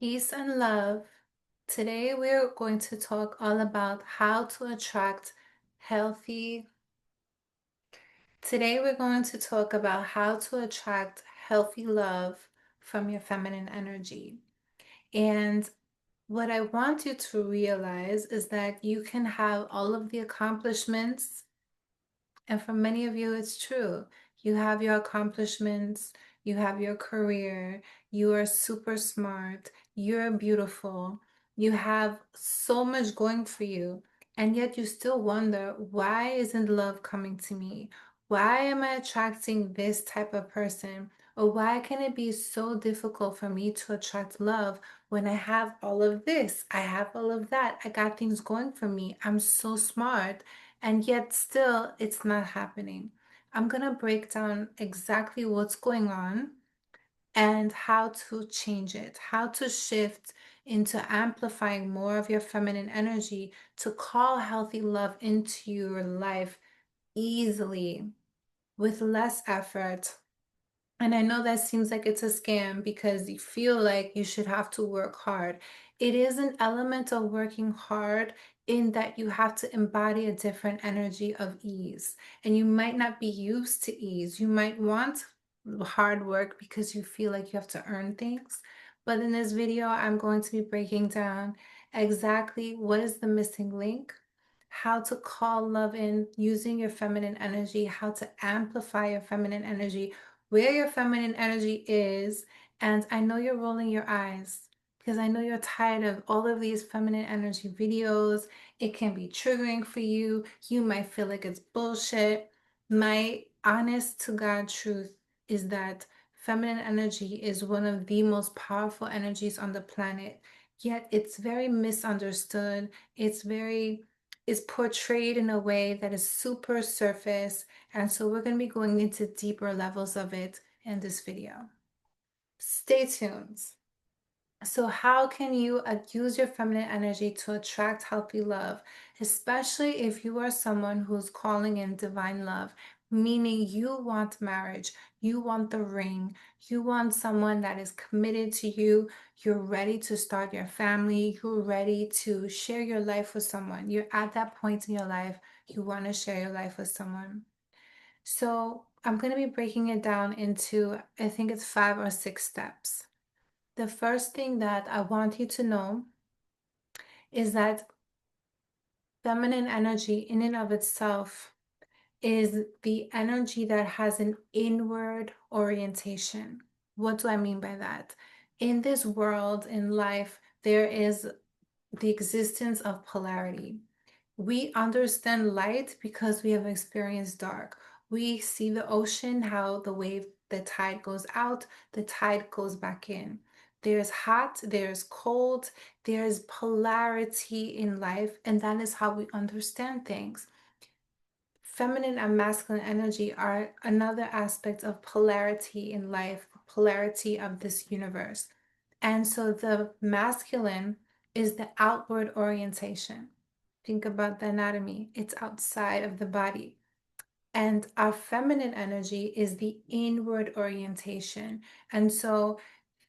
Peace and love. Today we're going to talk all about how to attract healthy. Today we're going to talk about how to attract healthy love from your feminine energy. And what I want you to realize is that you can have all of the accomplishments, and for many of you, it's true. You have your accomplishments, you have your career, you are super smart, you're beautiful, you have so much going for you, and yet you still wonder, why isn't love coming to me? Why am I attracting this type of person? Or why can it be so difficult for me to attract love when I have all of this? I have all of that. I got things going for me. I'm so smart, and yet still it's not happening. I'm going to break down exactly what's going on and how to change it, how to shift into amplifying more of your feminine energy to call healthy love into your life easily with less effort. And I know that seems like it's a scam because you feel like you should have to work hard. It is an element of working hard in that you have to embody a different energy of ease. And you might not be used to ease. You might want hard work because you feel like you have to earn things. But in this video, I'm going to be breaking down exactly what is the missing link, how to call love in using your feminine energy, how to amplify your feminine energy, where your feminine energy is. And I know you're rolling your eyes because I know you're tired of all of these feminine energy videos. It can be triggering for you. You might feel like it's bullshit. My honest to God truth is that feminine energy is one of the most powerful energies on the planet. Yet it's very misunderstood. It's portrayed in a way that is super surface, and so we're going to be going into deeper levels of it in this video. Stay tuned. So how can you use your feminine energy to attract healthy love, especially if you are someone who's calling in divine love, meaning you want marriage, you want the ring, you want someone that is committed to you, you're ready to start your family, you're ready to share your life with someone. You're at that point in your life, you want to share your life with someone. So I'm going to be breaking it down into, I think it's 5 or 6 steps. The first thing that I want you to know is that feminine energy, in and of itself, is the energy that has an inward orientation. What do I mean by that? In this world, in life, there is the existence of polarity. We understand light because we have experienced dark. We see the ocean, how the tide goes out, the tide goes back in. There's hot, there's cold, there's polarity in life, and that is how we understand things. Feminine and masculine energy are another aspect of polarity in life, polarity of this universe. And so the masculine is the outward orientation. Think about the anatomy, it's outside of the body. And our feminine energy is the inward orientation. And so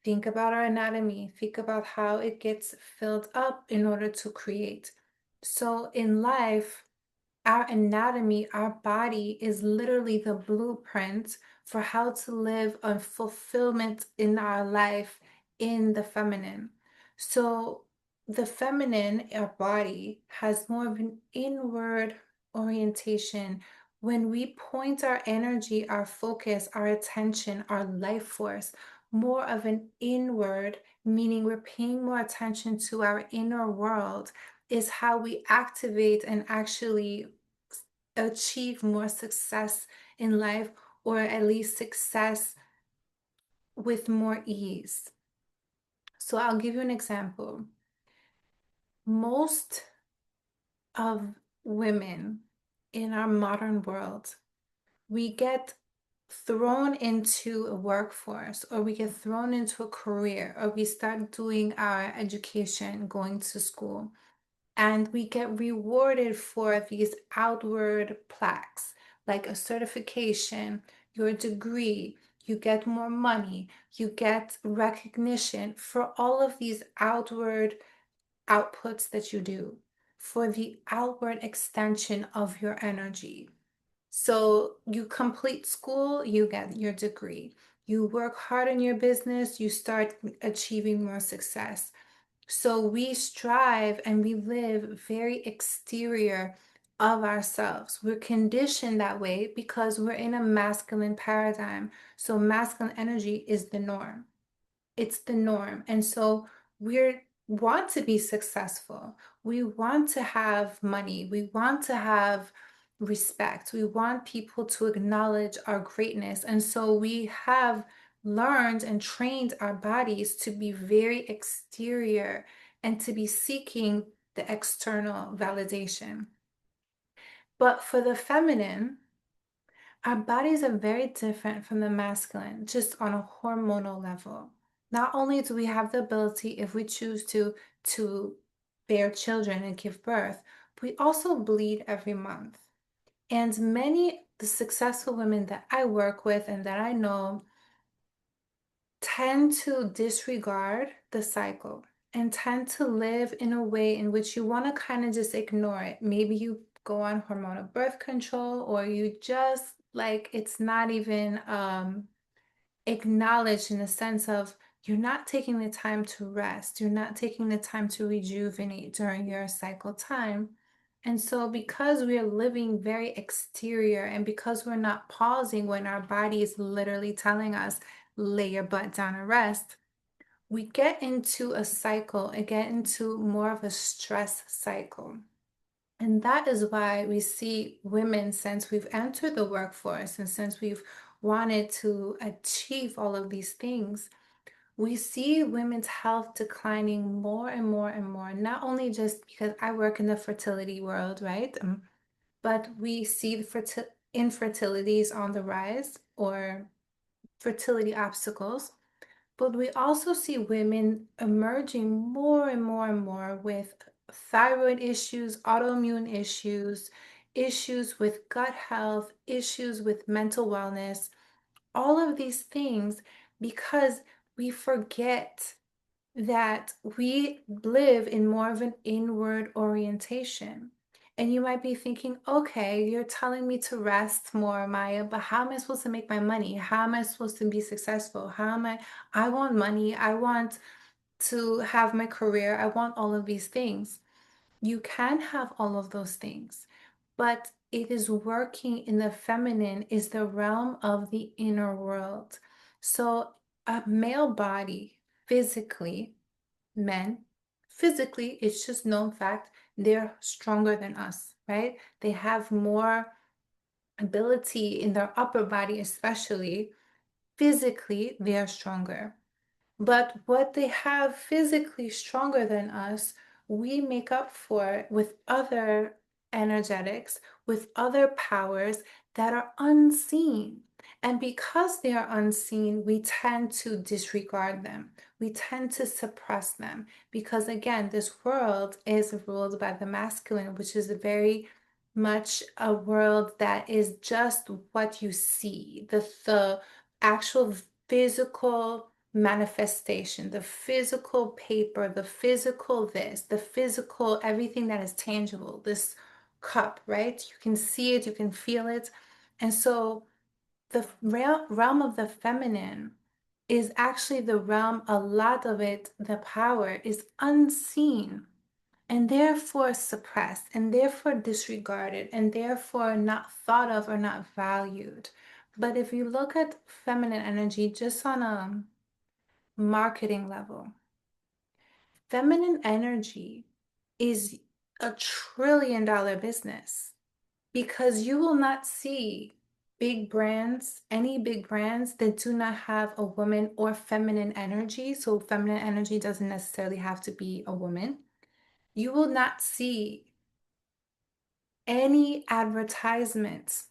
think about our anatomy, think about how it gets filled up in order to create. So in life, our anatomy, our body is literally the blueprint for how to live a fulfillment in our life in the feminine. So the feminine, our body, has more of an inward orientation. When we point our energy, our focus, our attention, our life force, more of an inward, meaning we're paying more attention to our inner world, is how we activate and actually achieve more success in life, or at least success with more ease. So I'll give you an example. Most of women in our modern world, we get thrown into a workforce, or we get thrown into a career, or we start doing our education, going to school, and we get rewarded for these outward plaques, like a certification, your degree, you get more money, you get recognition for all of these outward outputs that you do, for the outward extension of your energy. So you complete school, you get your degree. You work hard in your business, you start achieving more success. So we strive and we live very exterior of ourselves. We're conditioned that way because we're in a masculine paradigm. So masculine energy is the norm. It's the norm. And so we want to be successful. We want to have money. We want to have respect. We want people to acknowledge our greatness. And so we have learned and trained our bodies to be very exterior and to be seeking the external validation. But for the feminine, our bodies are very different from the masculine, just on a hormonal level. Not only do we have the ability, if we choose to bear children and give birth, we also bleed every month. And many the successful women that I work with and that I know tend to disregard the cycle and tend to live in a way in which you want to kind of just ignore it. Maybe you go on hormonal birth control, or you just like it's not even acknowledged in the sense of you're not taking the time to rest, you're not taking the time to rejuvenate during your cycle time. And so, because we are living very exterior and because we're not pausing when our body is literally telling us, lay your butt down and rest, we get into a cycle and get into more of a stress cycle. And that is why we see women, since we've entered the workforce and since we've wanted to achieve all of these things, we see women's health declining more and more and more. Not only just because I work in the fertility world, right? But we see the infertilities on the rise, or fertility obstacles. But we also see women emerging more and more and more with thyroid issues, autoimmune issues, issues with gut health, issues with mental wellness, all of these things, because we forget that we live in more of an inward orientation. And you might be thinking, okay, you're telling me to rest more, Maya, but how am I supposed to make my money? How am I supposed to be successful? I want money. I want to have my career. I want all of these things. You can have all of those things, but it is working in the feminine, is the realm of the inner world. So a male body, physically, men, physically, it's just known fact, they're stronger than us, right? They have more ability in their upper body, especially physically, they are stronger. But what they have physically stronger than us, we make up for with other energetics, with other powers that are unseen. And because they are unseen, we tend to disregard them. We tend to suppress them because, again, this world is ruled by the masculine, which is very much a world that is just what you see, the actual physical manifestation, the physical paper, the physical this, the physical everything that is tangible, this cup, right? You can see it, you can feel it. And so the realm of the feminine is actually the realm, a lot of it, the power is unseen and therefore suppressed and therefore disregarded and therefore not thought of or not valued. But if you look at feminine energy just on a marketing level, feminine energy is $1 trillion business because you will not see big brands, any big brands that do not have a woman or feminine energy. So, feminine energy doesn't necessarily have to be a woman. You will not see any advertisements,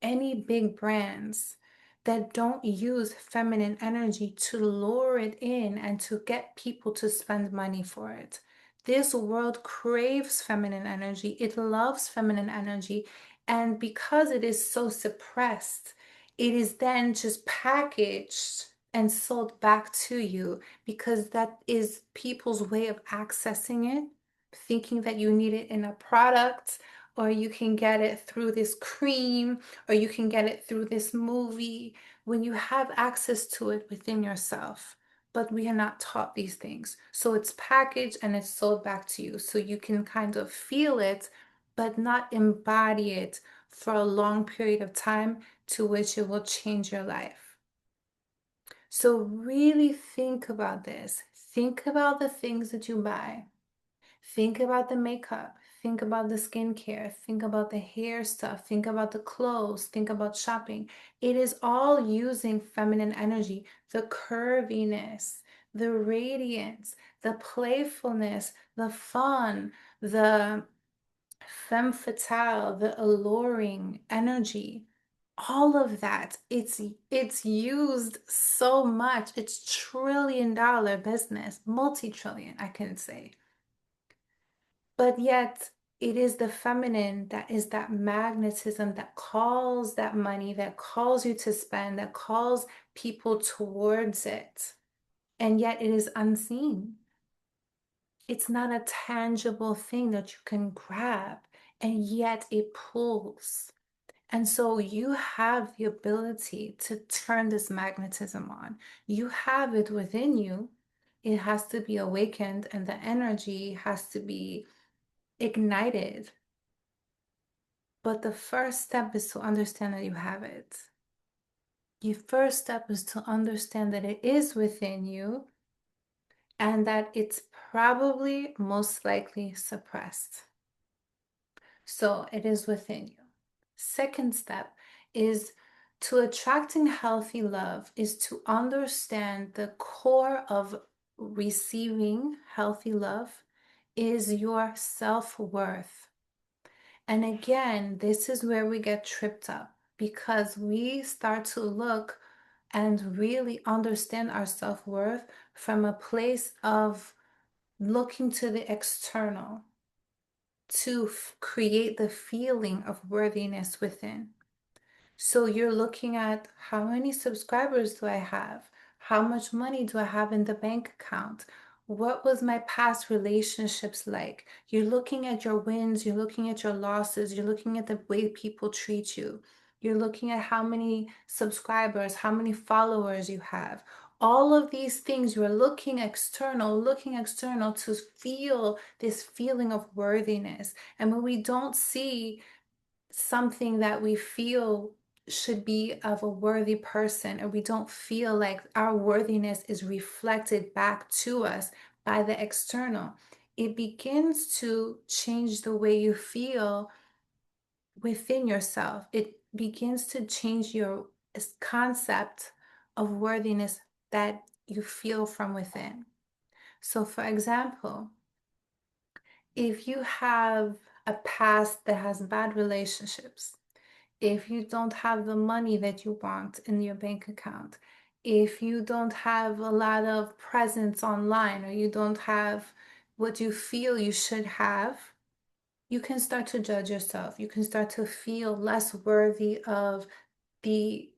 any big brands that don't use feminine energy to lure it in and to get people to spend money for it. This world craves feminine energy. It loves feminine energy. And because it is so suppressed, it is then just packaged and sold back to you because that is people's way of accessing it, thinking that you need it in a product, or you can get it through this cream, or you can get it through this movie, when you have access to it within yourself. But we are not taught these things. So it's packaged and it's sold back to you. So you can kind of feel it, but not embody it for a long period of time to which it will change your life. So really think about this. Think about the things that you buy. Think about the makeup. Think about the skincare. Think about the hair stuff. Think about the clothes. Think about shopping. It is all using feminine energy, the curviness, the radiance, the playfulness, the fun, the femme fatale, the alluring energy, all of that. It's used so much. It's $1 trillion business, multi-trillion, I can say. But yet it is the feminine that is that magnetism that calls that money, that calls you to spend, that calls people towards it. And yet it is unseen. It's not a tangible thing that you can grab, and yet it pulls. And so you have the ability to turn this magnetism on. You have it within you. It has to be awakened, and the energy has to be ignited. But the first step is to understand that you have it. Your first step is to understand that it is within you and that it's probably most likely suppressed. So it is within you. Second step is to attracting healthy love is to understand the core of receiving healthy love is your self-worth. And again, this is where we get tripped up because we start to look and really understand our self-worth from a place of looking to the external to create the feeling of worthiness within. So you're looking at how many subscribers do I have? How much money do I have in the bank account? What was my past relationships like? You're looking at your wins, you're looking at your losses, you're looking at the way people treat you. You're looking at how many subscribers, how many followers you have. All of these things, you're looking external to feel this feeling of worthiness. And when we don't see something that we feel should be of a worthy person, or we don't feel like our worthiness is reflected back to us by the external, it begins to change the way you feel within yourself. It begins to change your concept of worthiness that you feel from within. So, for example, if you have a past that has bad relationships, if you don't have the money that you want in your bank account, if you don't have a lot of presence online, or you don't have what you feel you should have, you can start to judge yourself. You can start to feel less worthy of the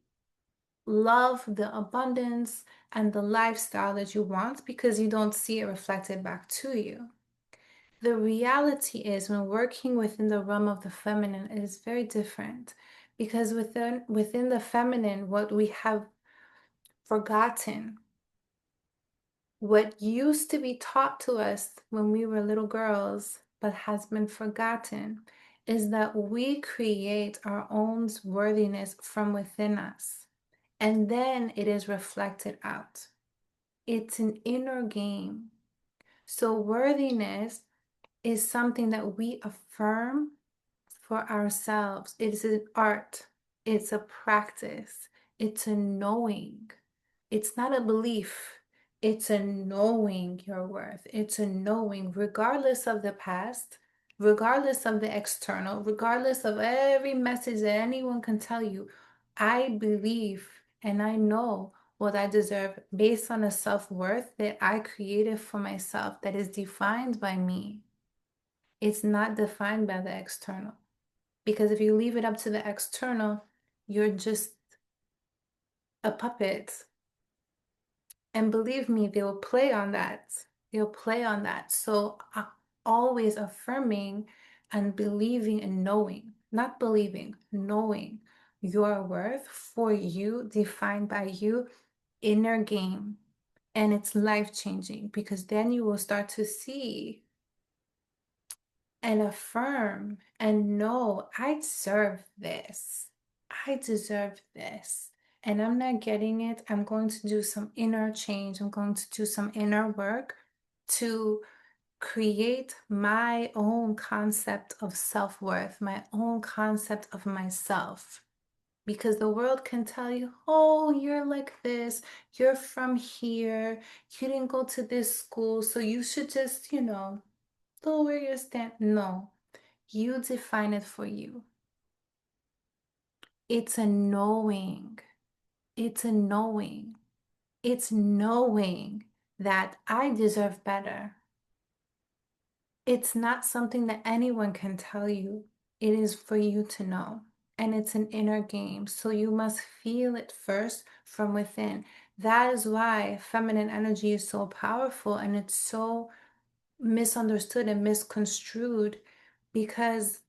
love, the abundance, and the lifestyle that you want because you don't see it reflected back to you. The reality is, when working within the realm of the feminine, it is very different because within the feminine, what we have forgotten, what used to be taught to us when we were little girls but has been forgotten, is that we create our own worthiness from within us, and then it is reflected out. It's an inner game. So worthiness is something that we affirm for ourselves. It is an art, it's a practice, it's a knowing. It's not a belief, it's a knowing your worth. It's a knowing, regardless of the past, regardless of the external, regardless of every message that anyone can tell you. I believe and I know what I deserve based on a self-worth that I created for myself that is defined by me. It's not defined by the external. Because if you leave it up to the external, you're just a puppet. And believe me, they will play on that. They'll play on that. So always affirming and believing and knowing, not believing, knowing your worth for you, defined by you, inner game. And it's life changing because then you will start to see and affirm and know I deserve this. I deserve this. And I'm not getting it. I'm going to do some inner change. I'm going to do some inner work to create my own concept of self-worth, my own concept of myself. Because the world can tell you, oh, you're like this, you're from here, you didn't go to this school, so you should just, lower your stand. No, you define it for you. It's a knowing. It's a knowing. It's knowing that I deserve better. It's not something that anyone can tell you. It is for you to know. And it's an inner game. So you must feel it first from within. That is why feminine energy is so powerful and it's so misunderstood and misconstrued because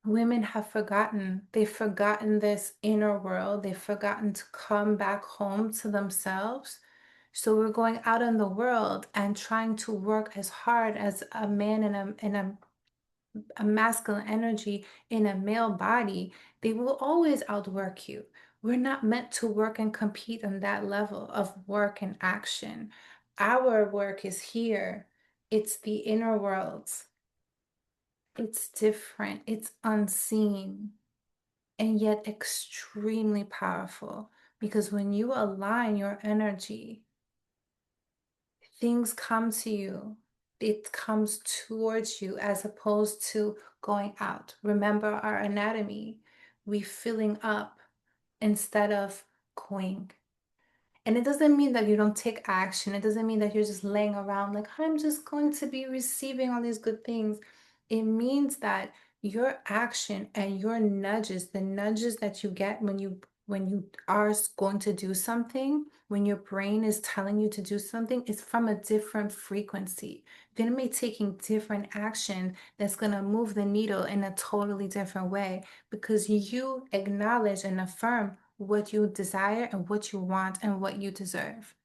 women have forgotten. They've forgotten this inner world. They've forgotten to come back home to themselves. So we're going out in the world and trying to work as hard as a man in a masculine energy in a male body. They will always outwork you. We're not meant to work and compete on that level of work and action. Our work is here. It's the inner worlds. It's different. It's unseen and yet extremely powerful because when you align your energy, things come to you. It comes towards you as opposed to going out. Remember our anatomy. We filling up instead of going. And it doesn't mean that you don't take action. It doesn't mean that you're just laying around like, I'm just going to be receiving all these good things. It means that your action and your nudges, the nudges that you get when you are going to do something, when your brain is telling you to do something, it's from a different frequency. You're going to be taking different action that's going to move the needle in a totally different way because you acknowledge and affirm what you desire and what you want and what you deserve.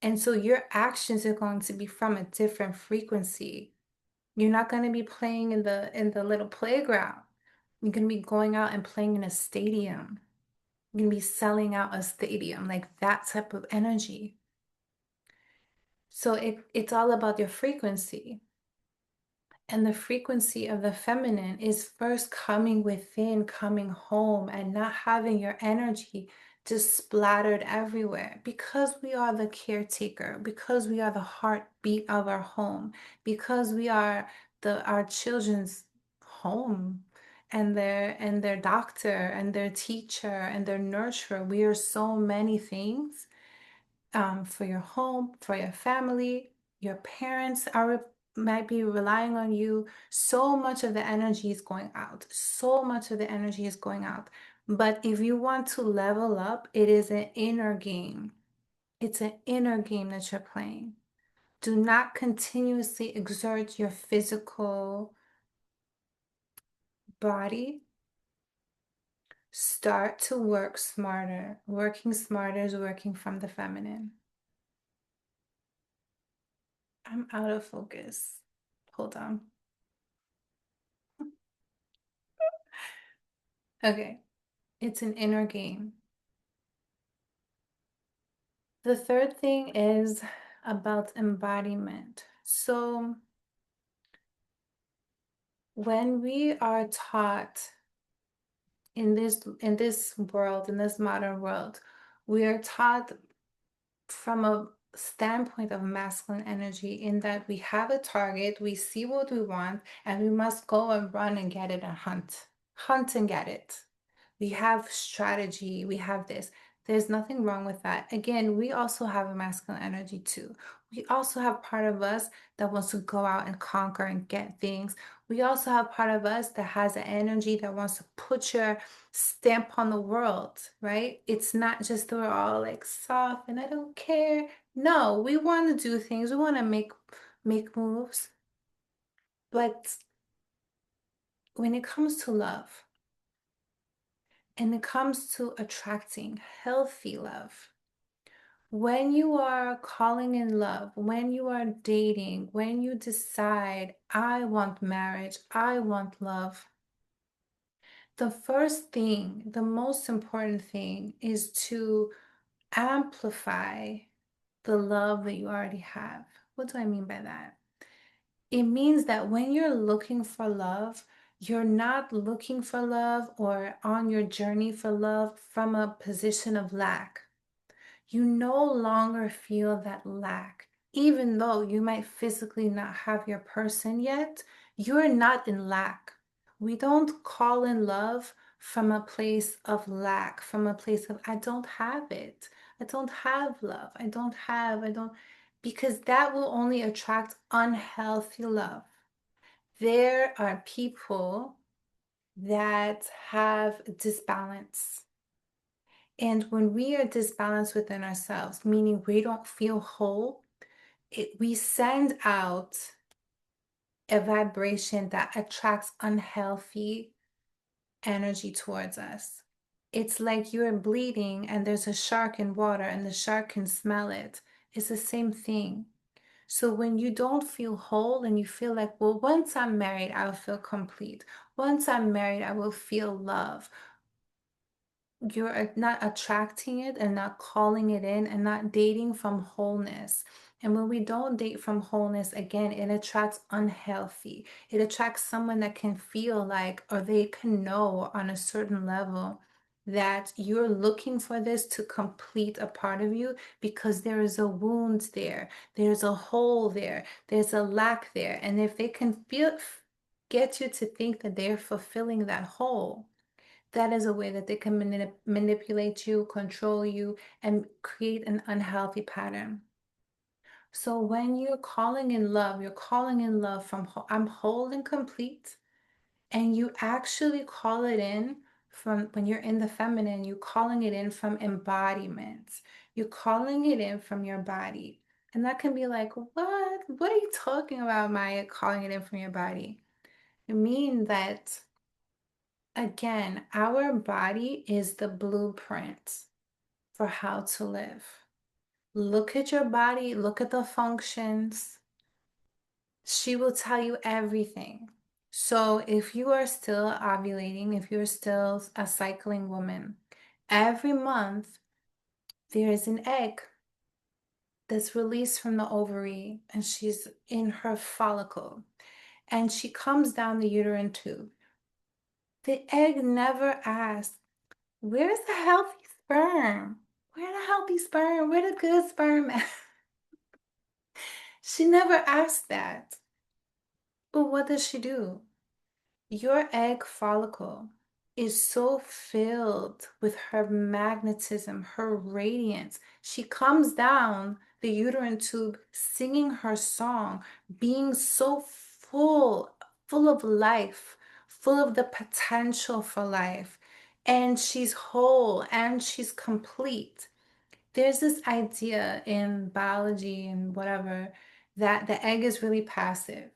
And so your actions are going to be from a different frequency. You're not going to be playing in the little playground. You're going to be going out and playing in a stadium. You're going to be selling out a stadium, like that type of energy. So it's all about your frequency. And the frequency of the feminine is first coming within, coming home, and not having your energy just splattered everywhere because we are the caretaker, because we are the heartbeat of our home, because we are our children's home and their doctor and their teacher and their nurturer. We are so many things for your home, for your family. Your parents might be relying on you. So much of the energy is going out. So much of the energy is going out. But if you want to level up, it is an inner game. It's an inner game that you're playing. Do not continuously exert your physical body. Start to work smarter. Working smarter is working from the feminine. I'm out of focus. Hold on. Okay, it's an inner game. The third thing is about embodiment. So when we are taught in this world, in this modern world, we are taught from a standpoint of masculine energy in that we have a target, we see what we want, and we must go and run and get it and hunt and get it. We have strategy, we have this. There's nothing wrong with that. Again, we also have a masculine energy too. We also have part of us that wants to go out and conquer and get things. We also have part of us that has an energy that wants to put your stamp on the world, right? It's not just that we're all like soft and I don't care. No, we want to do things. We want to make moves. But when it comes to love and it comes to attracting healthy love, when you are calling in love, when you are dating, when you decide, I want marriage, I want love, the first thing, the most important thing is to amplify the love that you already have. What do I mean by that? It means that when you're looking for love, you're not looking for love or on your journey for love from a position of lack. You no longer feel that lack. Even though you might physically not have your person yet, you're not in lack. We don't call in love from a place of lack, from a place of, I don't have it. I don't have love. I don't, because that will only attract unhealthy love. There are people that have disbalance. And when we are disbalanced within ourselves, meaning we don't feel whole, we send out a vibration that attracts unhealthy energy towards us. It's like you're bleeding and there's a shark in water and the shark can smell it. It's the same thing. So when you don't feel whole and you feel like, well, once I'm married, I'll feel complete. Once I'm married, I will feel love. You're not attracting it and not calling it in and not dating from wholeness. And when we don't date from wholeness, again, it attracts unhealthy. It attracts someone that can feel like, or they can know on a certain level that you're looking for this to complete a part of you because there is a wound there, there's a hole there, there's a lack there. And if they can get you to think that they're fulfilling that hole, that is a way that they can manipulate you, control you, and create an unhealthy pattern. So when you're calling in love, you're calling in love from I'm whole and complete, and you actually call it in from when you're in the feminine, you're calling it in from embodiment. You're calling it in from your body. And that can be like, what? What are you talking about, Maya, calling it in from your body? I mean that again, our body is the blueprint for how to live. Look at your body, look at the functions. She will tell you everything. So if you are still ovulating, if you're still a cycling woman, every month there is an egg that's released from the ovary and she's in her follicle and she comes down the uterine tube. The egg never asks, where's the healthy sperm? Where the healthy sperm? Where the good sperm at? She never asked that. But what does she do? Your egg follicle is so filled with her magnetism, her radiance. She comes down the uterine tube singing her song, being so full of life, full of the potential for life. And she's whole and she's complete. There's this idea in biology and whatever that the egg is really passive.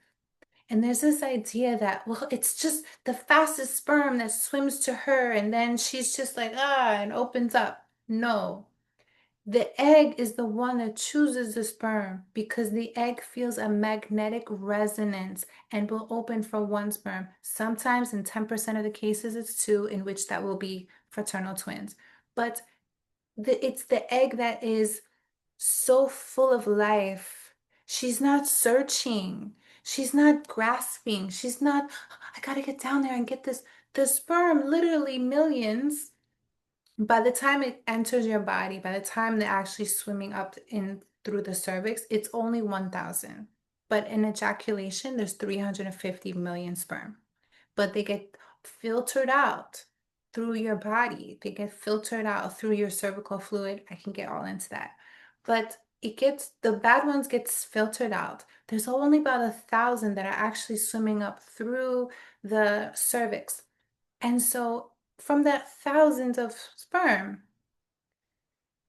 And there's this idea that, well, it's just the fastest sperm that swims to her, and then she's just like, and opens up. No, the egg is the one that chooses the sperm because the egg feels a magnetic resonance and will open for one sperm. Sometimes, in 10% of the cases, it's two, in which that will be fraternal twins. But it's the egg that is so full of life. She's not searching. She's not grasping. She's not, I gotta get down there and get this. The sperm, literally millions, by the time it enters your body, by the time they're actually swimming up in through the cervix, it's only 1,000. But in ejaculation, there's 350 million sperm. But they get filtered out through your body. They get filtered out through your cervical fluid. I can get all into that. But the bad ones gets filtered out. There's only about 1,000 that are actually swimming up through the cervix. And so from that thousands of sperm,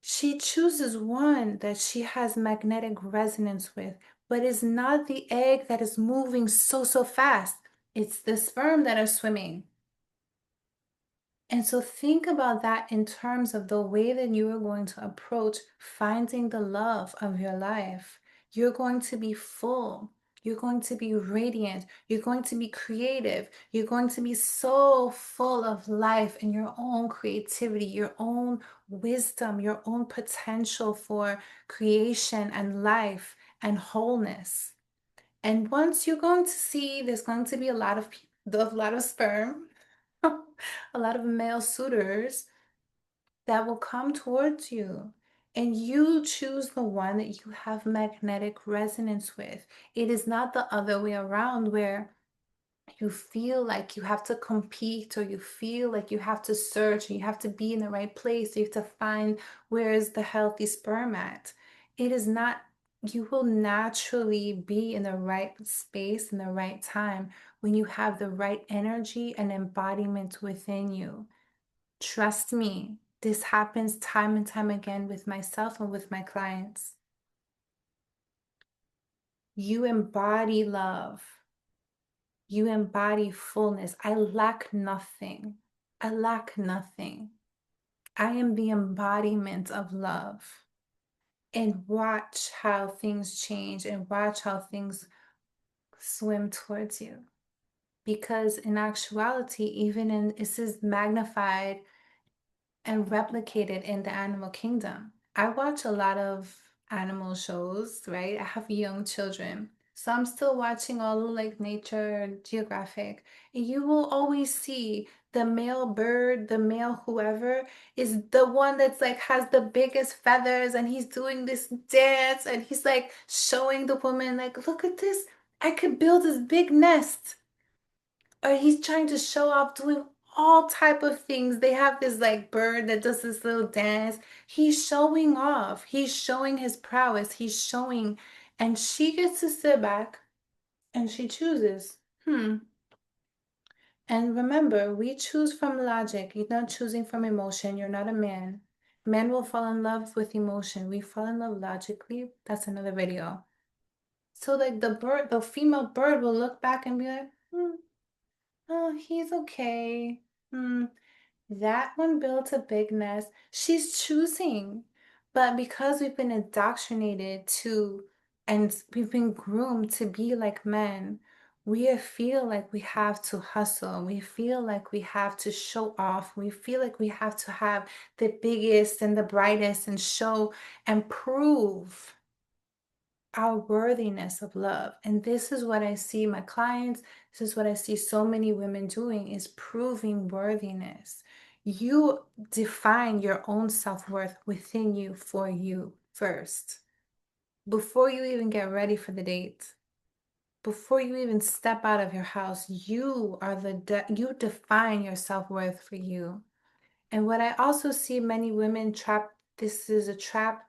she chooses one that she has magnetic resonance with, but it's not the egg that is moving so fast. It's the sperm that are swimming. And so think about that in terms of the way that you are going to approach finding the love of your life. You're going to be full. You're going to be radiant. You're going to be creative. You're going to be so full of life and your own creativity, your own wisdom, your own potential for creation and life and wholeness. And once you're going to see, there's going to be a lot of a lot of sperm, a lot of male suitors that will come towards you. And you choose the one that you have magnetic resonance with. It is not the other way around where you feel like you have to compete, or you feel like you have to search, or you have to be in the right place. You have to find where is the healthy sperm at. It is not, you will naturally be in the right space in the right time when you have the right energy and embodiment within you. Trust me, this happens time and time again with myself and with my clients. You embody love. You embody fullness. I lack nothing. I lack nothing. I am the embodiment of love. And watch how things change and watch how things swim towards you. Because in actuality, even in this is magnified and replicated in the animal kingdom. I watch a lot of animal shows, right? I have young children. So I'm still watching all the like Nature Geographic. And you will always see the male bird, the male whoever is the one that's like has the biggest feathers, and he's doing this dance and he's like showing the woman like, look at this. I could build this big nest, or he's trying to show off doing all type of things. They have this like bird that does this little dance. He's showing off. He's showing his prowess. He's showing, and she gets to sit back and she chooses. And remember, we choose from logic. You're not choosing from emotion. You're not a man. Men will fall in love with emotion. We fall in love logically. That's another video. So like the bird, the female bird will look back and be like, oh, he's okay. Hmm. That one built a big nest. She's choosing. But because we've been indoctrinated to, and we've been groomed to be like men, we feel like we have to hustle. We feel like we have to show off. We feel like we have to have the biggest and the brightest and show and prove our worthiness of love. And this is what I see my clients, this is what I see so many women doing, is proving worthiness. You define your own self-worth within you for you first. Before you even get ready for the date, before you even step out of your house, you are you define your self-worth for you. And what I also see many women trap, this is a trap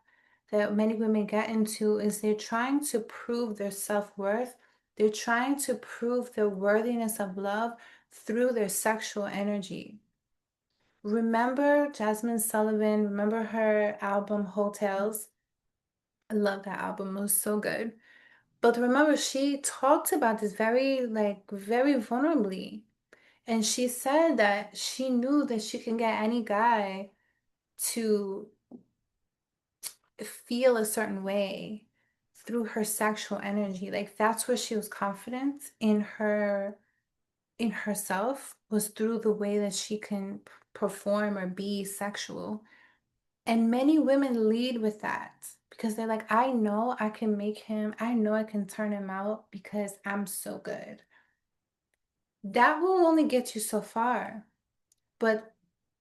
that many women get into, is they're trying to prove their self-worth. They're trying to prove their worthiness of love through their sexual energy. Remember Jasmine Sullivan? Remember her album Hotels? I love that album. It was so good. But remember, she talked about this very vulnerably. And she said that she knew that she can get any guy to feel a certain way through her sexual energy. Like that's where she was confident in herself, was through the way that she can perform or be sexual. And many women lead with that because they're like, I know I can make him, I know I can turn him out because I'm so good. That will only get you so far. But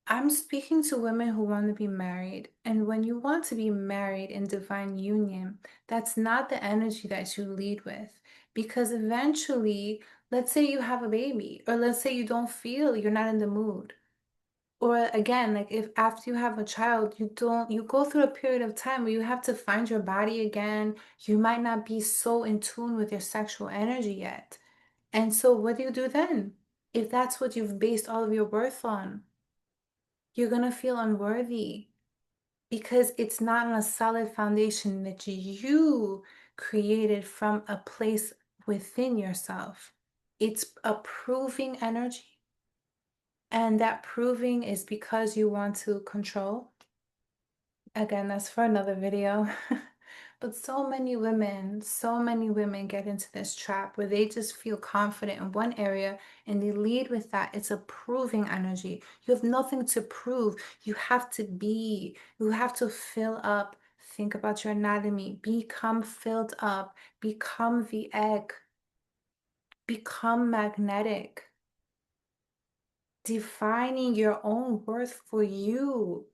I'm speaking to women who want to be married. And when you want to be married in divine union, that's not the energy that you lead with. Because eventually, let's say you have a baby, or let's say you don't feel, you're not in the mood. Or again, like if after you have a child, you go through a period of time where you have to find your body again. You might not be so in tune with your sexual energy yet. And so what do you do then? If that's what you've based all of your worth on, you're gonna feel unworthy because it's not on a solid foundation that you created from a place within yourself. It's a proving energy. And that proving is because you want to control. Again, that's for another video. But so many women get into this trap where they just feel confident in one area and they lead with that. It's a proving energy. You have nothing to prove. You have to be, you have to fill up. Think about your anatomy. Become filled up. Become the egg. Become magnetic. Defining your own worth for you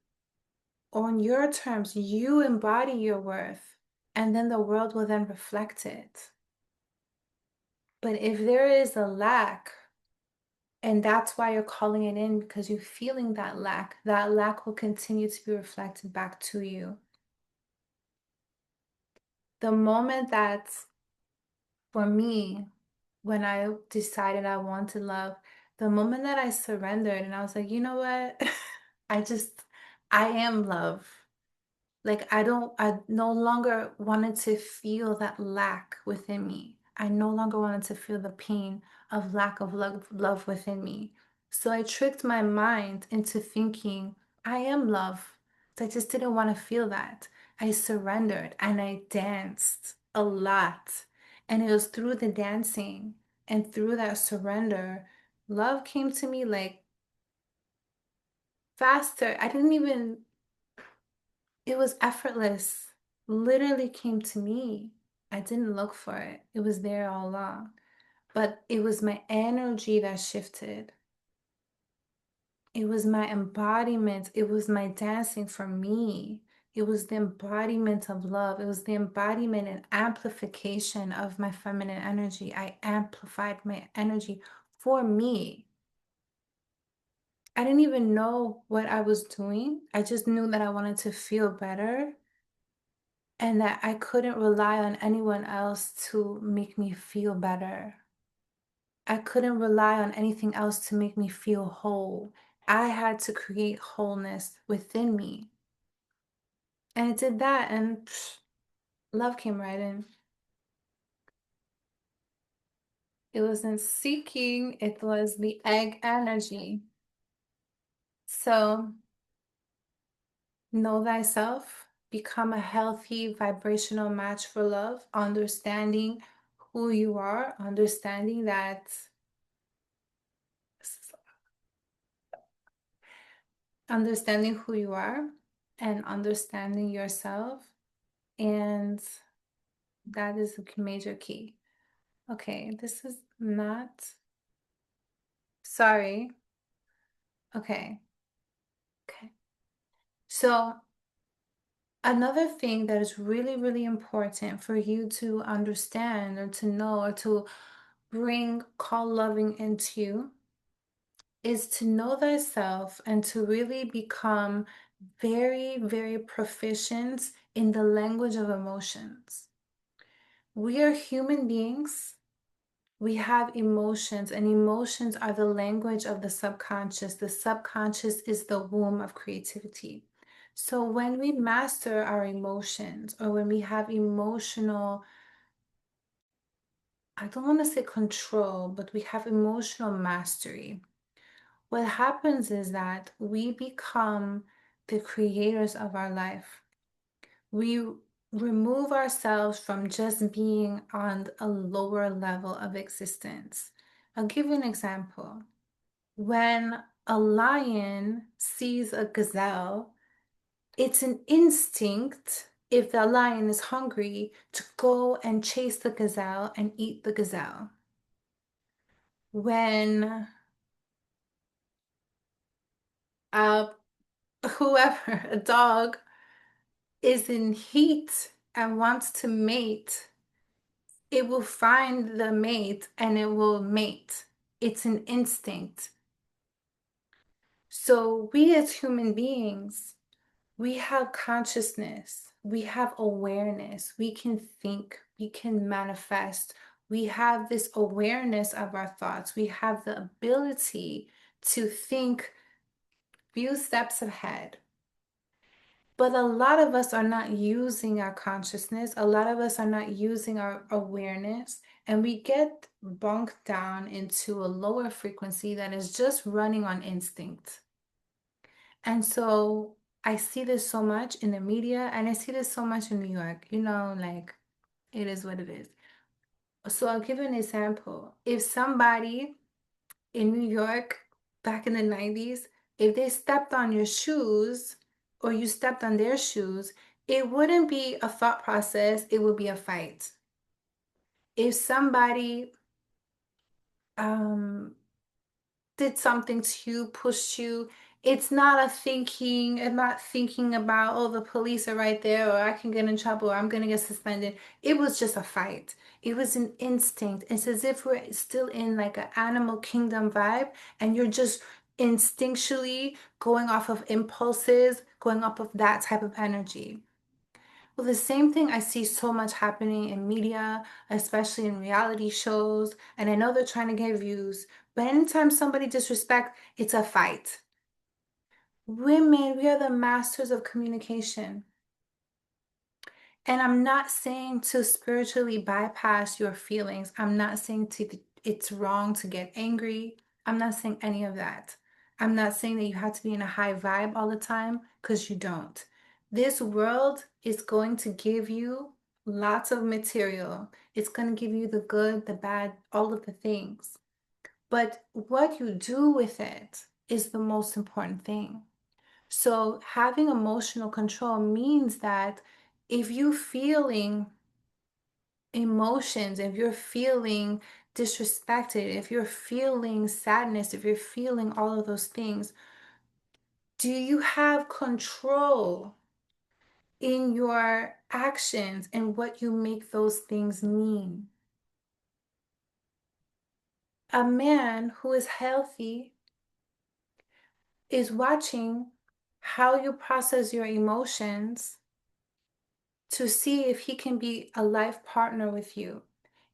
on your terms. You embody your worth, and then the world will then reflect it. But if there is a lack, and that's why you're calling it in because you're feeling that lack will continue to be reflected back to you. The moment that, for me, when I decided I wanted love, the moment that I surrendered and I was like, you know what? I just, I am love. Like I no longer wanted to feel that lack within me. I no longer wanted to feel the pain of lack of love within me. So I tricked my mind into thinking I am love. I just didn't want to feel that. I surrendered and I danced a lot. And it was through the dancing and through that surrender, love came to me like faster. I didn't even It was effortless. Literally came to me. I didn't look for it. It was there all along. But it was my energy that shifted. It was my embodiment. It was my dancing for me. It was the embodiment of love. It was the embodiment and amplification of my feminine energy. I amplified my energy for me. I didn't even know what I was doing. I just knew that I wanted to feel better and that I couldn't rely on anyone else to make me feel better. I couldn't rely on anything else to make me feel whole. I had to create wholeness within me. And I did that, and love came right in. It wasn't seeking, it was the egg energy. So, know thyself, become a healthy vibrational match for love, understanding who you are, understanding that understanding who you are and understanding yourself. And that is a major key. Okay, this is not, sorry. Okay, okay. So, another thing that is really, really important for you to understand or to know or to bring call loving into is to know thyself and to really become very, very proficient in the language of emotions. We are human beings. We have emotions, and emotions are the language of the subconscious. The subconscious is the womb of creativity. So when we master our emotions, or when we have emotional, I don't want to say control, but we have emotional mastery, what happens is that we become the creators of our life. We remove ourselves from just being on a lower level of existence. I'll give you an example. When a lion sees a gazelle, it's an instinct, if the lion is hungry, to go and chase the gazelle and eat the gazelle. When uh, whoever, a dog, is in heat and wants to mate, it will find the mate and it will mate. It's an instinct. So we as human beings, we have consciousness, we have awareness, we can think, we can manifest, we have this awareness of our thoughts, we have the ability to think few steps ahead. But a lot of us are not using our consciousness. A lot of us are not using our awareness. And we get bunked down into a lower frequency that is just running on instinct. And so I see this so much in the media, and I see this so much in New York. Like it is what it is. So I'll give you an example. If somebody in New York back in the 90s, if they stepped on your shoes or you stepped on their shoes, it wouldn't be a thought process, it would be a fight. If somebody um, did something to you, pushed you, it's not a thinking, I'm not thinking about, oh, the police are right there, or I can get in trouble, or I'm going to get suspended. It was just a fight. It was an instinct. It's as if we're still in like an animal kingdom vibe, and you're just instinctually going off of impulses, going off of that type of energy. Well, the same thing I see so much happening in media, especially in reality shows, and I know they're trying to get views, but anytime somebody disrespect, it's a fight. Women, we are the masters of communication. And I'm not saying to spiritually bypass your feelings. I'm not saying it's wrong to get angry. I'm not saying any of that. I'm not saying that you have to be in a high vibe all the time, because you don't. This world is going to give you lots of material. It's going to give you the good, the bad, all of the things. But what you do with it is the most important thing. So having emotional control means that if you're feeling emotions, if you're feeling disrespected, if you're feeling sadness, if you're feeling all of those things, do you have control in your actions and what you make those things mean? A man who is healthy is watching how you process your emotions to see if he can be a life partner with you.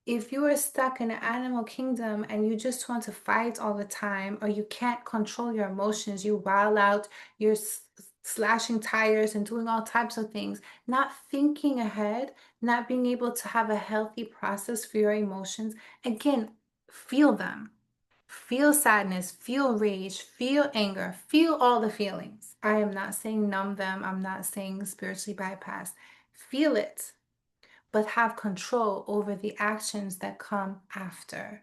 If you are stuck in an animal kingdom and you just want to fight all the time, or you can't control your emotions, you wild out, you're slashing tires and doing all types of things, not thinking ahead, not being able to have a healthy process for your emotions, again, feel them. Feel sadness, feel rage, feel anger, feel all the feelings. I am not saying numb them. I'm not saying spiritually bypass. Feel it, but have control over the actions that come after.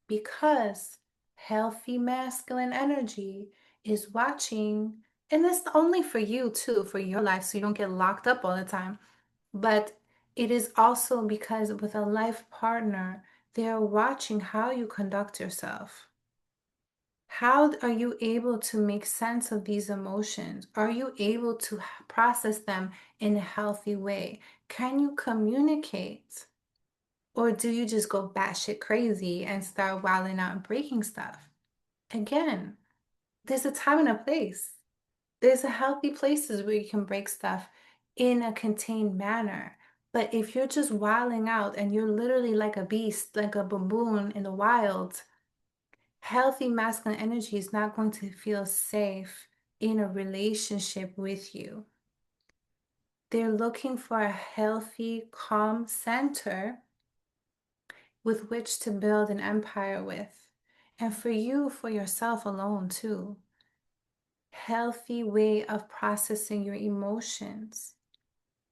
Because healthy masculine energy is watching, and it's only for you too, for your life, so you don't get locked up all the time. But it is also because with a life partner, they are watching how you conduct yourself. How are you able to make sense of these emotions? Are you able to process them in a healthy way? Can you communicate? Or do you just go batshit crazy and start wilding out and breaking stuff? Again, there's a time and a place. There's a healthy places where you can break stuff in a contained manner. But if you're just wilding out and you're literally like a beast, like a baboon in the wild, healthy masculine energy is not going to feel safe in a relationship with you. They're looking for a healthy, calm center with which to build an empire with. And for you, for yourself alone too. Healthy way of processing your emotions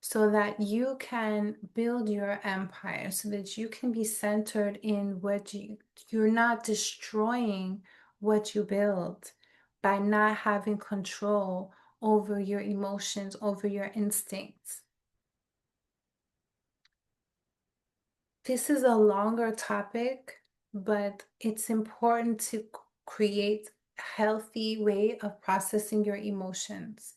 so that you can build your empire, so that you can be centered in what you're not destroying what you build by not having control over your emotions, over your instincts. This is a longer topic, but it's important to create a healthy way of processing your emotions.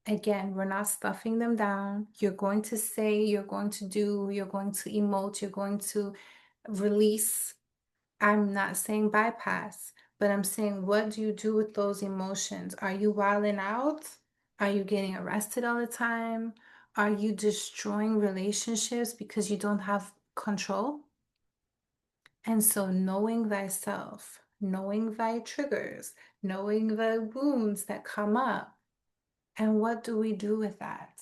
Again, we're not stuffing them down. You're going to say, you're going to do, you're going to emote, you're going to release. I'm not saying bypass, But I'm saying, what do you do with those emotions? Are you wilding out? Are you getting arrested all the time? Are you destroying relationships because you don't have control? And so, knowing thyself, knowing thy triggers, knowing the wounds that come up, and what do we do with that?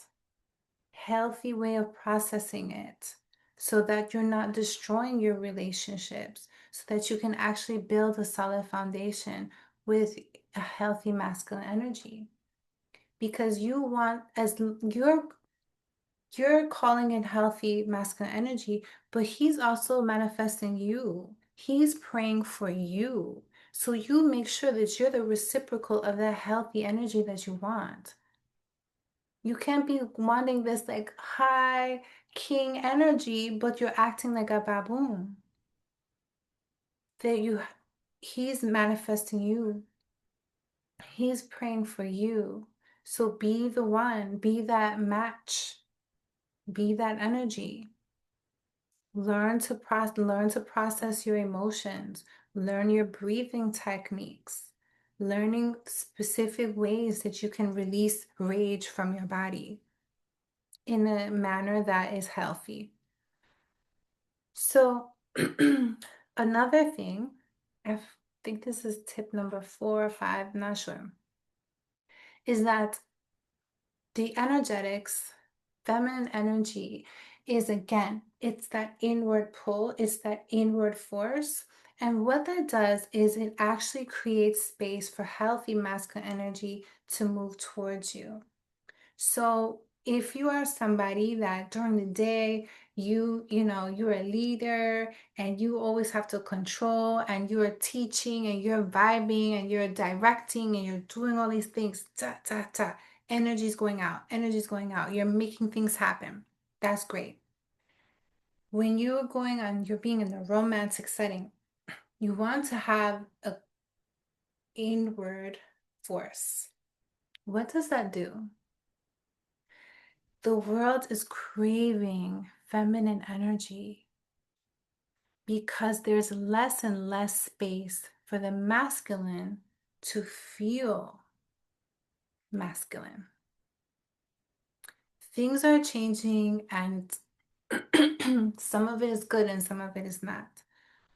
Healthy way of processing it so that you're not destroying your relationships, so that you can actually build a solid foundation with a healthy masculine energy. Because you want, as you're calling in healthy masculine energy, but he's also manifesting you. He's praying for you. So you make sure that you're the reciprocal of that healthy energy that you want. You can't be wanting this like high king energy, but you're acting like a baboon. That he's manifesting you. He's praying for you. So be the one, be that match, be that energy. Learn to process your emotions. Learn your breathing techniques. Learning specific ways that you can release rage from your body in a manner that is healthy. So, another thing, I think this is tip number 4 or 5, I'm not sure, is that the energetics, feminine energy, is again, it's that inward pull, it's that inward force. And what that does is it actually creates space for healthy masculine energy to move towards you. So if you are somebody that during the day you're a leader and you always have to control and you're teaching and you're vibing and you're directing and you're doing all these things, ta ta ta, energy's going out, you're making things happen. That's great. When you're being in a romantic setting, you want to have a inward force. What does that do? The world is craving feminine energy because there's less and less space for the masculine to feel masculine. Things are changing, and some of it is good and some of it is not.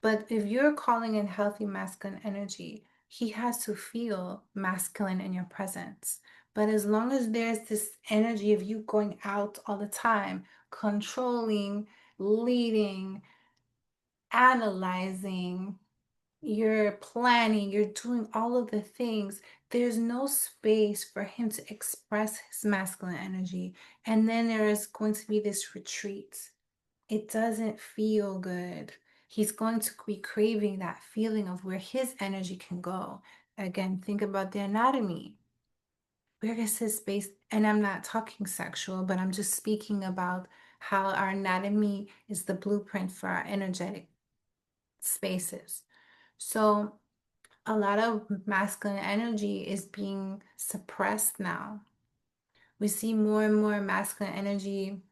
But if you're calling in healthy masculine energy, he has to feel masculine in your presence. But as long as there's this energy of you going out all the time, controlling, leading, analyzing, you're planning, you're doing all of the things, there's no space for him to express his masculine energy. And then there is going to be this retreat. It doesn't feel good. He's going to be craving that feeling of where his energy can go. Again, think about the anatomy. Where is his space? And I'm not talking sexual, but I'm just speaking about how our anatomy is the blueprint for our energetic spaces. So a lot of masculine energy is being suppressed now. We see more and more masculine energy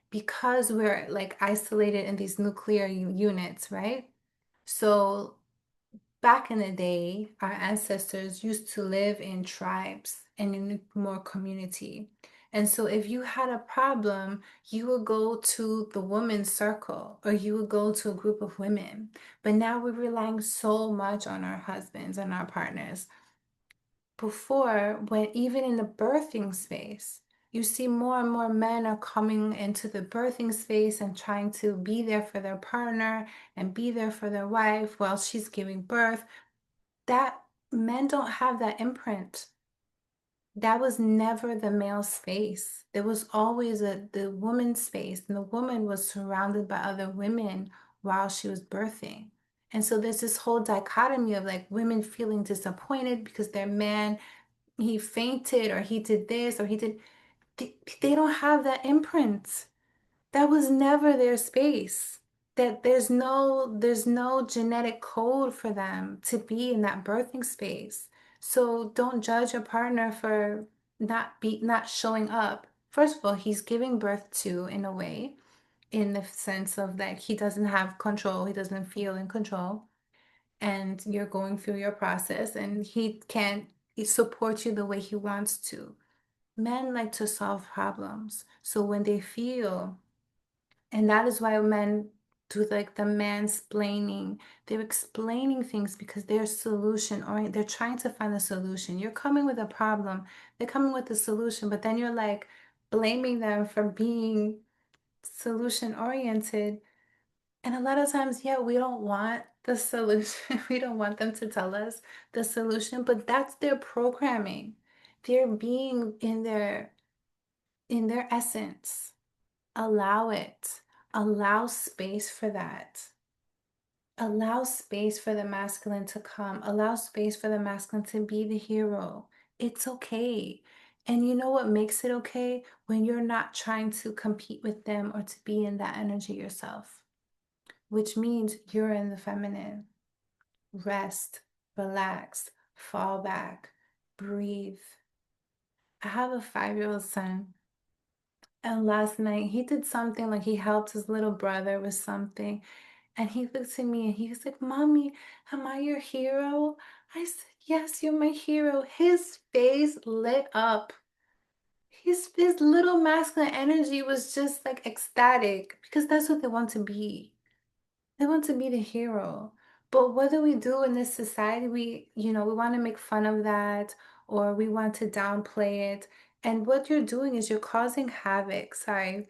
because we're like isolated in these nuclear units, right? So back in the day, our ancestors used to live in tribes and in more community. And so if you had a problem, you would go to the women's circle or you would go to a group of women. But now we're relying so much on our husbands and our partners. Before, when even in the birthing space, you see more and more men are coming into the birthing space and trying to be there for their partner and be there for their wife while she's giving birth. That men don't have that imprint. That was never the male space. There was always the woman's space, and the woman was surrounded by other women while she was birthing. And so there's this whole dichotomy of like women feeling disappointed because their man, he fainted or he did this or he did. They don't have that imprint. That was never their space. That there's no genetic code for them to be in that birthing space. So don't judge a partner for not showing up. First of all, he's giving birth to, in a way, in the sense of that he doesn't have control, he doesn't feel in control. and you're going through your process and he can't support you the way he wants to. Men like to solve problems. So when they feel, and that is why men do like the mansplaining. They're explaining things because they're solution oriented. They're trying to find a solution. You're coming with a problem, they're coming with a solution, but then you're like blaming them for being solution oriented. And a lot of times, yeah, we don't want the solution. We don't want them to tell us the solution, but that's their programming. They're being in their essence. Allow it. Allow space for that. Allow space for the masculine to come. Allow space for the masculine to be the hero. It's okay. And you know what makes it okay? When you're not trying to compete with them or to be in that energy yourself, which means you're in the feminine. Rest, relax, fall back, breathe. I have a 5-year-old son, and last night he did something like he helped his little brother with something. And he looked at me and he was like, Mommy, am I your hero? I said, Yes, you're my hero. His face lit up. His little masculine energy was just like ecstatic because that's what they want to be. They want to be the hero. But what do we do in this society? We want to make fun of that or we want to downplay it. And what you're doing is you're causing havoc. Sorry,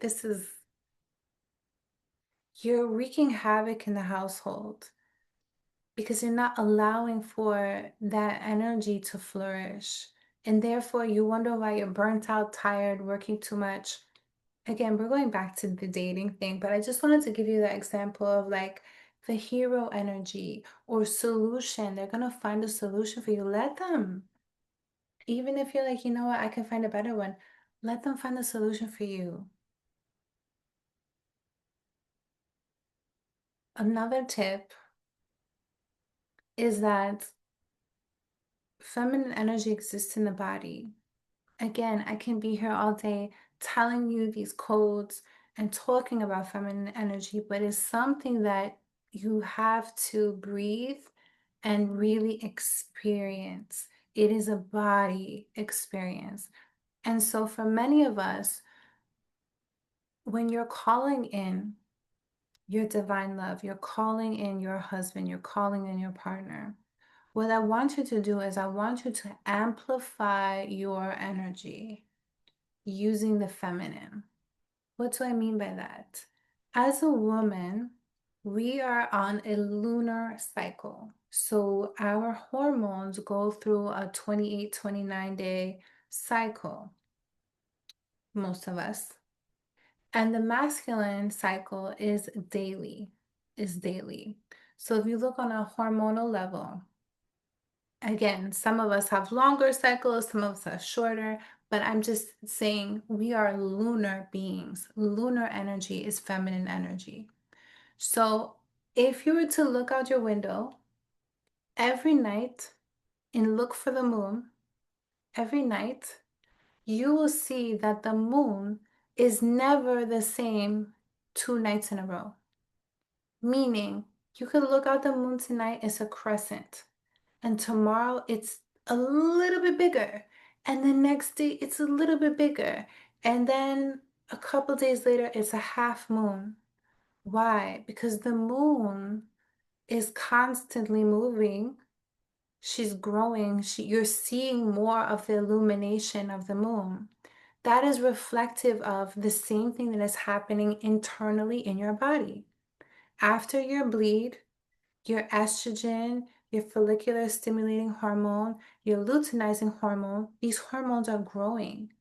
you're wreaking havoc in the household because you're not allowing for that energy to flourish. And therefore, you wonder why you're burnt out, tired, working too much. Again, we're going back to the dating thing, but I just wanted to give you that example of like the hero energy or solution. They're going to find a solution for you. Let them. Even if you're like, you know what, I can find a better one, let them find a solution for you. Another tip is that feminine energy exists in the body. Again, I can be here all day telling you these codes and talking about feminine energy, but it's something that you have to breathe and really experience. It is a body experience. And so, for many of us, when you're calling in your divine love, you're calling in your husband, you're calling in your partner. What I want you to do is, I want you to amplify your energy using the feminine. What do I mean by that? As a woman, we are on a lunar cycle. So our hormones go through a 28, 29-day cycle, most of us. And the masculine cycle is daily. So if you look on a hormonal level, again, some of us have longer cycles, some of us have shorter, but I'm just saying we are lunar beings. Lunar energy is feminine energy. So if you were to look out your window every night and look for the moon, every night, you will see that the moon is never the same 2 nights in a row. Meaning, you could look out the moon tonight, it's a crescent. And tomorrow it's a little bit bigger. And the next day it's a little bit bigger. And then a couple days later it's a half moon. Why? Because the moon is constantly moving. She's growing. You're seeing more of the illumination of the moon. That is reflective of the same thing that is happening internally in your body. After your bleed, your estrogen, your follicular stimulating hormone, your luteinizing hormone, these hormones are growing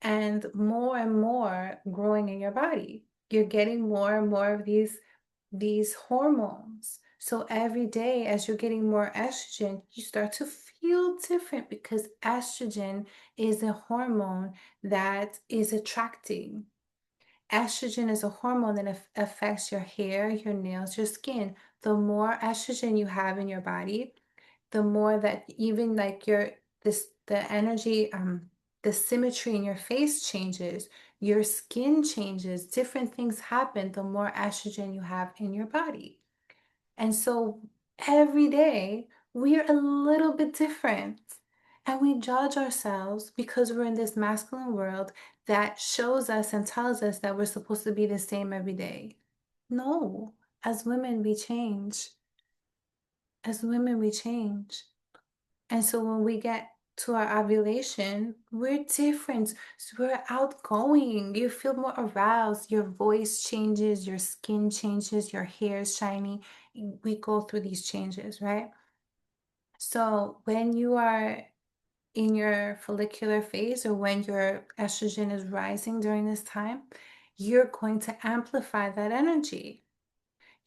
and more growing in your body. You're getting more and more of these hormones. So every day as you're getting more estrogen, you start to feel different because estrogen is a hormone that is attracting. Estrogen is a hormone that affects your hair, your nails, your skin. The more estrogen you have in your body, the more that even like the energy, the symmetry in your face changes, your skin changes, different things happen the more estrogen you have in your body. And so Every day, we're a little bit different. And we judge ourselves because we're in this masculine world that shows us and tells us that we're supposed to be the same every day. No, as women, we change. As women, we change. And so when we get to our ovulation, we're different. So we're outgoing. You feel more aroused. Your voice changes, your skin changes, your hair is shiny. We go through these changes, right? So when you are in your follicular phase or when your estrogen is rising during this time, you're going to amplify that energy.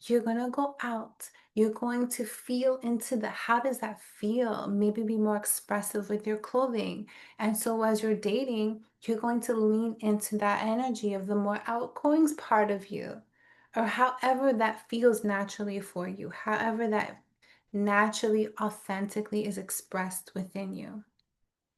You're going to go out. You're going to feel into the how does that feel? Maybe be more expressive with your clothing. And so as you're dating, you're going to lean into that energy of the more outgoing part of you, or however that feels naturally for you, however that naturally, authentically is expressed within you.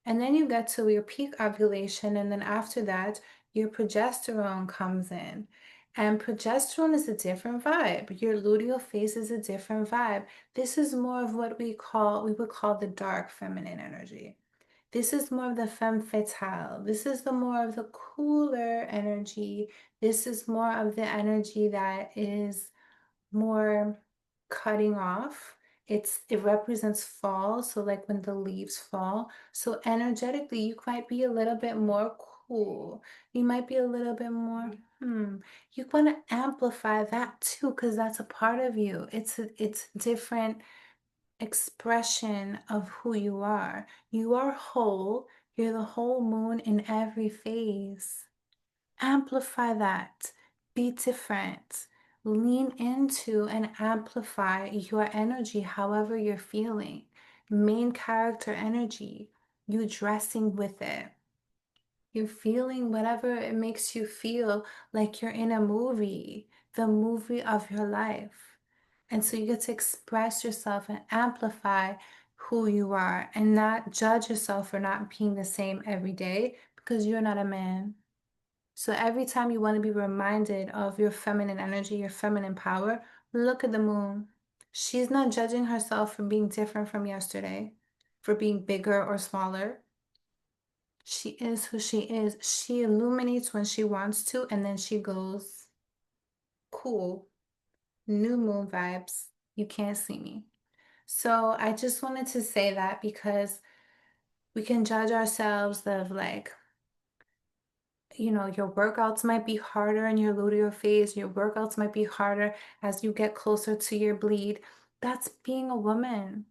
And then you get to your peak ovulation, and then after that, your progesterone comes in. And progesterone is a different vibe. Your luteal phase is a different vibe. This is more of what we would call the dark feminine energy. This is more of the femme fatale. This is the more of the cooler energy. This is more of the energy that is more cutting off. It represents fall, so like when the leaves fall. So energetically, you might be a little bit more cool. You might be a little bit more, You want to amplify that too, because that's a part of you. It's different expression of who you are. You are whole. You're the whole moon in every phase. Amplify that. Be different. Lean into and amplify your energy however you're feeling. Main character energy. You dressing with it. You're feeling whatever it makes you feel like you're in a movie, the movie of your life. And so you get to express yourself and amplify who you are and not judge yourself for not being the same every day because you're not a man. So every time you want to be reminded of your feminine energy, your feminine power, look at the moon. She's not judging herself for being different from yesterday, for being bigger or smaller. She is who she is. She illuminates when she wants to, and then she goes, cool, new moon vibes. You can't see me. So I just wanted to say that because we can judge ourselves of like, your workouts might be harder in your luteal phase. Your workouts might be harder as you get closer to your bleed. That's being a woman.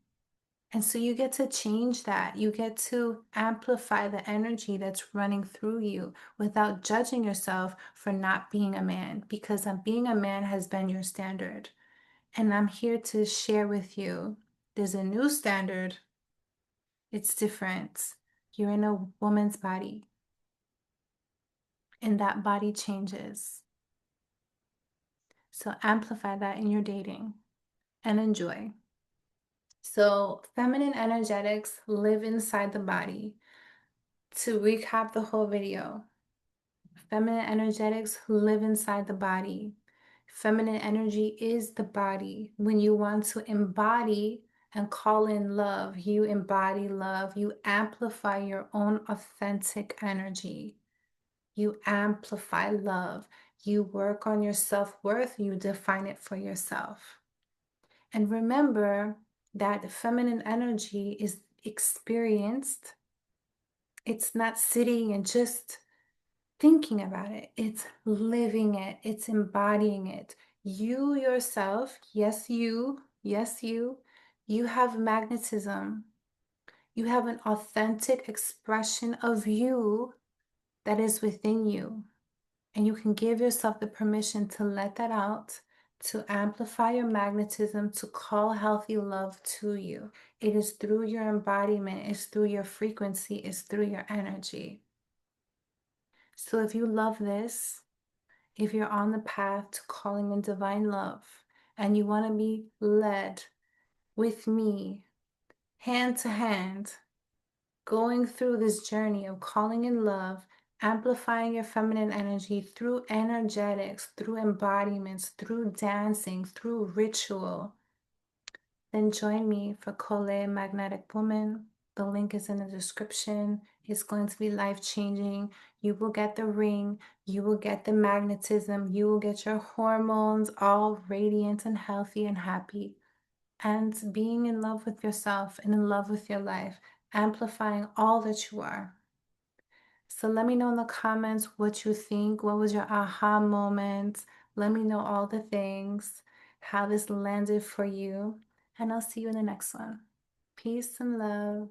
And so you get to change that. You get to amplify the energy that's running through you without judging yourself for not being a man, because being a man has been your standard. And I'm here to share with you there's a new standard. It's different. You're in a woman's body, and that body changes. So amplify that in your dating and enjoy. So feminine energetics live inside the body. To recap the whole video, feminine energetics live inside the body. Feminine energy is the body. When you want to embody and call in love, you embody love. You amplify your own authentic energy. You amplify love. You work on your self-worth. You define it for yourself. And remember that feminine energy is experienced. It's not sitting and just thinking about it. It's living it. It's embodying it. You yourself, yes, you have magnetism. You have an authentic expression of you that is within you. And you can give yourself the permission to let that out, to amplify your magnetism, to call healthy love to you. It is through your embodiment, it's through your frequency, it's through your energy. So if you love this, if you're on the path to calling in divine love and you want to be led with me, hand to hand, going through this journey of calling in love, amplifying your feminine energy through energetics, through embodiments, through dancing, through ritual, then join me for Kole Magnetic Woman. The link is in the description. It's going to be life changing. You will get the ring, you will get the magnetism, you will get your hormones all radiant and healthy and happy, and being in love with yourself and in love with your life, amplifying all that you are. So let me know in the comments what you think. What was your aha moment? Let me know all the things, how this landed for you. And I'll see you in the next one. Peace and love.